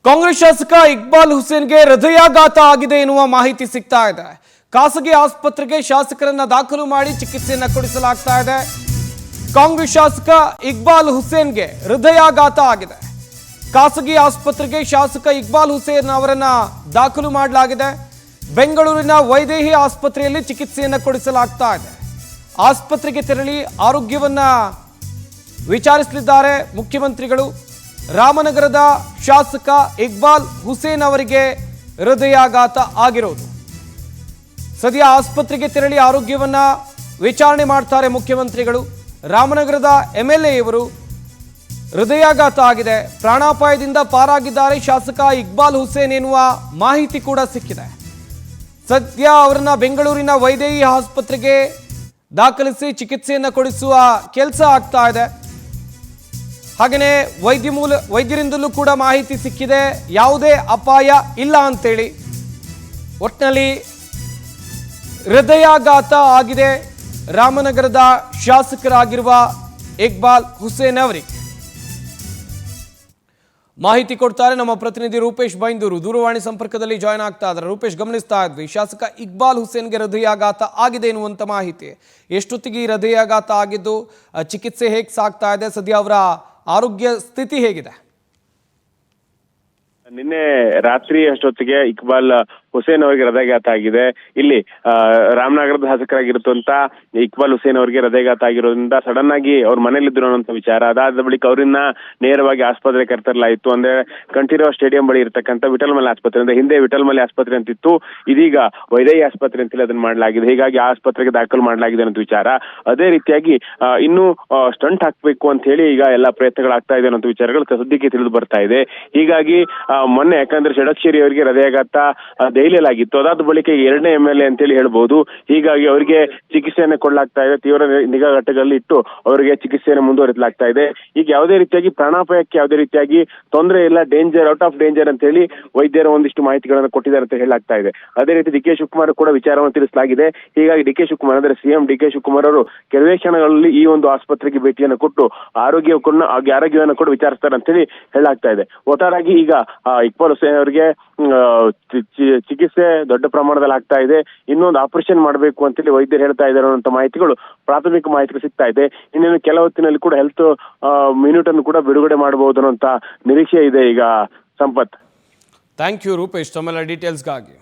ಕಾಂಗ್ರೆಸ್ ಶಾಸಕ ಇಕ್ಬಾಲ್ ಹುಸೇನ್ಗೆ ಹೃದಯಾಘಾತ ಆಗಿದೆ ಎನ್ನುವ ಮಾಹಿತಿ ಸಿಗ್ತಾ ಇದೆ. ಖಾಸಗಿ ಆಸ್ಪತ್ರೆಗೆ ಶಾಸಕರನ್ನ ದಾಖಲು ಮಾಡಿ ಚಿಕಿತ್ಸೆಯನ್ನ ಕೊಡಿಸಲಾಗ್ತಾ ಇದೆ. ಕಾಂಗ್ರೆಸ್ ಶಾಸಕ ಇಕ್ಬಾಲ್ ಹುಸೇನ್ಗೆ ಹೃದಯಾಘಾತ ಆಗಿದೆ. ಖಾಸಗಿ ಆಸ್ಪತ್ರೆಗೆ ಶಾಸಕ ಇಕ್ಬಾಲ್ ಹುಸೇನ್ ಅವರನ್ನ ದಾಖಲು ಮಾಡಲಾಗಿದೆ. ಬೆಂಗಳೂರಿನ ವೈದೇಹಿ ಆಸ್ಪತ್ರೆಯಲ್ಲಿ ಚಿಕಿತ್ಸೆಯನ್ನ ಕೊಡಿಸಲಾಗ್ತಾ ಇದೆ. ಆಸ್ಪತ್ರೆಗೆ ತೆರಳಿ ಆರೋಗ್ಯವನ್ನ ವಿಚಾರಿಸಲಿದ್ದಾರೆ ಮುಖ್ಯಮಂತ್ರಿಗಳು. ರಾಮನಗರದ ಶಾಸಕ ಇಕ್ಬಾಲ್ ಹುಸೇನ್ ಅವರಿಗೆ ಹೃದಯಾಘಾತ ಆಗಿರೋದು. ಸದ್ಯ ಆಸ್ಪತ್ರೆಗೆ ತೆರಳಿ ಆರೋಗ್ಯವನ್ನ ವಿಚಾರಣೆ ಮಾಡ್ತಾರೆ ಮುಖ್ಯಮಂತ್ರಿಗಳು. ರಾಮನಗರದ MLA ಇವರು ಹೃದಯಾಘಾತ ಆಗಿದೆ, ಪ್ರಾಣಾಪಾಯದಿಂದ ಪಾರಾಗಿದ್ದಾರೆ ಶಾಸಕ ಇಕ್ಬಾಲ್ ಹುಸೇನ್ ಎನ್ನುವ ಮಾಹಿತಿ ಕೂಡ ಸಿಕ್ಕಿದೆ. ಸದ್ಯ ಅವರನ್ನ ಬೆಂಗಳೂರಿನ ವೈದೇಹಿ ಆಸ್ಪತ್ರೆಗೆ ದಾಖಲಿಸಿ ಚಿಕಿತ್ಸೆಯನ್ನು ಕೊಡಿಸುವ ಕೆಲಸ ಆಗ್ತಾ ಇದೆ. ಹಾಗೆಯೇ ವೈದ್ಯರಿಂದಲೂ ಕೂಡ ಮಾಹಿತಿ ಸಿಕ್ಕಿದೆ, ಯಾವುದೇ ಅಪಾಯ ಇಲ್ಲ ಅಂತೇಳಿ. ಒಟ್ಟಿನಲ್ಲಿ ಹೃದಯಾಘಾತ ಆಗಿದೆ ರಾಮನಗರದ ಶಾಸಕರಾಗಿರುವ ಇಕ್ಬಾಲ್ ಹುಸೇನ್ ಅವರಿಗೆ. ಮಾಹಿತಿ ಕೊಡ್ತಾರೆ ನಮ್ಮ ಪ್ರತಿನಿಧಿ ರೂಪೇಶ್ ಬೈಂದೂರು. ದೂರವಾಣಿ ಸಂಪರ್ಕದಲ್ಲಿ ಜಾಯ್ನ್ ಆಗ್ತಾ ಇದ್ದಾರೆ. ರೂಪೇಶ್, ಗಮನಿಸ್ತಾ ಇದ್ವಿ, ಶಾಸಕ ಇಕ್ಬಾಲ್ ಹುಸೇನ್ಗೆ ಹೃದಯಾಘಾತ ಆಗಿದೆ ಎನ್ನುವಂತ ಮಾಹಿತಿ. ಎಷ್ಟೊತ್ತಿಗೆ ಈ ಹೃದಯಾಘಾತ ಆಗಿದ್ದು, ಚಿಕಿತ್ಸೆ ಹೇಗೆ ಸಾಗ್ತಾ ಇದೆ, ಸದ್ಯ ಅವರ ಆರೋಗ್ಯ ಸ್ಥಿತಿ ಹೇಗಿದೆ? ನಿನ್ನೆ ರಾತ್ರಿ ಅಷ್ಟೊತ್ತಿಗೆ ಇಕ್ಬಾಲ್ ಹುಸೇನ್ ಅವರಿಗೆ ಹೃದಯಾಘಾತ ಆಗಿದೆ. ಇಲ್ಲಿ ರಾಮನಗರದ ಶಾಸಕರಾಗಿರುತ್ತಂತ ಇಕ್ಬಾಲ್ ಹುಸೇನ್ ಅವರಿಗೆ ಹೃದಯಾಘಾತ ಆಗಿರೋದ್ರಿಂದ ಸಡನ್ ಆಗಿ ಅವ್ರ ಮನೇಲಿದ್ರು ಅನ್ನೋ ವಿಚಾರ. ಅದಾದ ಬಳಿಕ ಅವರನ್ನ ನೇರವಾಗಿ ಆಸ್ಪತ್ರೆಗೆ ಕರೆತರಲಾಯಿತು. ಅಂದ್ರೆ ಕಂಠೀರವ ಸ್ಟೇಡಿಯಂ ಬಳಿ ಇರತಕ್ಕಂತ ವಿಠಲ್ಮಲೆ ಆಸ್ಪತ್ರೆ, ಅಂದ್ರೆ ಹಿಂದೆ ವಿಠಲ್ಮಲೆ ಆಸ್ಪತ್ರೆ ಅಂತಿತ್ತು, ಇದೀಗ ವೈದೇಹಿ ಆಸ್ಪತ್ರೆ ಅಂತೇಳಿ ಅದನ್ನ ಮಾಡಲಾಗಿದೆ. ಹೀಗಾಗಿ ಆಸ್ಪತ್ರೆಗೆ ದಾಖಲು ಮಾಡಲಾಗಿದೆ ಅನ್ನೋ ವಿಚಾರ. ಅದೇ ರೀತಿಯಾಗಿ ಇನ್ನು ಸ್ಟಂಟ್ ಹಾಕ್ಬೇಕು ಅಂತ ಹೇಳಿ ಈಗ ಎಲ್ಲಾ ಪ್ರಯತ್ನಗಳಾಗ್ತಾ ಇದೆ ಅನ್ನೋ ವಿಚಾರಗಳು ಸದ್ಯಕ್ಕೆ ತಿಳಿದು ಬರ್ತಾ ಇದೆ. ಹೀಗಾಗಿ ಮೊನ್ನೆ ಯಾಕಂದ್ರೆ ಷಡಕ್ಷರಿ ಅವರಿಗೆ ಹೃದಯಾಘಾತ ದೆಹಲಿಯಲ್ಲಾಗಿತ್ತು. ಅದಾದ ಬಳಿಕ ಎರಡನೇ MLA ಅಂತೇಳಿ ಹೇಳ್ಬಹುದು. ಹೀಗಾಗಿ ಅವರಿಗೆ ಚಿಕಿತ್ಸೆಯನ್ನು ಕೊಡಲಾಗ್ತಾ ಇದೆ. ತೀವ್ರ ನಿಗಾ ಘಟಕದಲ್ಲಿ ಇಟ್ಟು ಅವರಿಗೆ ಚಿಕಿತ್ಸೆಯನ್ನು ಮುಂದುವರಿಸಲಾಗ್ತಾ ಇದೆ. ಈಗ ಯಾವುದೇ ರೀತಿಯಾಗಿ ಪ್ರಾಣಾಪಾಯಕ್ಕೆ ಯಾವುದೇ ರೀತಿಯಾಗಿ ತೊಂದರೆ ಇಲ್ಲ, ಡೇಂಜರ್, ಔಟ್ ಆಫ್ ಡೇಂಜರ್ ಅಂತ ಹೇಳಿ ವೈದ್ಯರು ಒಂದಿಷ್ಟು ಮಾಹಿತಿಗಳನ್ನು ಕೊಟ್ಟಿದ್ದಾರೆ ಅಂತ ಹೇಳಲಾಗ್ತಾ ಇದೆ. ಅದೇ ರೀತಿ DK ಶಿವಕುಮಾರ್ ಕೂಡ ವಿಚಾರವನ್ನು ತಿಳಿಸಲಾಗಿದೆ. ಹೀಗಾಗಿ DK ಶಿವಕುಮಾರ್ ಅಂದ್ರೆ CM DK ಶಿವಕುಮಾರ್ ಅವರು ಕೆಲವೇ ಕ್ಷಣಗಳಲ್ಲಿ ಈ ಒಂದು ಆಸ್ಪತ್ರೆಗೆ ಭೇಟಿಯನ್ನು ಕೊಟ್ಟು ಆರೋಗ್ಯವನ್ನು ಕೂಡ ವಿಚಾರಿಸ್ತಾರೆ ಅಂತ ಹೇಳಿ ಹೇಳಲಾಗ್ತಾ ಇದೆ. ಒಟ್ಟಾರಾಗಿ ಈಗ ಇಕ್ಬಾಲ್ ಹುಸೇನ್ ಅವರಿಗೆ ಚಿಕಿತ್ಸೆ ದೊಡ್ಡ ಪ್ರಮಾಣದಲ್ಲಿ ಆಗ್ತಾ ಇದೆ. ಇನ್ನೊಂದು ಆಪರೇಷನ್ ಮಾಡಬೇಕು ಅಂತೇಳಿ ವೈದ್ಯರು ಹೇಳ್ತಾ ಇದ್ದಾರೆ ಅನ್ನೋ ಮಾಹಿತಿಗಳು, ಪ್ರಾಥಮಿಕ ಮಾಹಿತಿಗಳು ಸಿಗ್ತಾ ಇದೆ. ಇನ್ನೇನು ಕೆಲ ಹೊತ್ತಿನಲ್ಲಿ ಕೂಡ ಹೆಲ್ತ್ ಮಿನಿಟ್ ಅನ್ನು ಕೂಡ ಬಿಡುಗಡೆ ಮಾಡಬಹುದು ಅನ್ನೋ ನಿರೀಕ್ಷೆ ಇದೆ ಈಗ ಸಂಪತ್. ಥ್ಯಾಂಕ್ ಯು ರೂಪೇಶ್, ತಮ್ಮೆಲ್ಲ ಡೀಟೇಲ್ಸ್ಗಾಗಿ.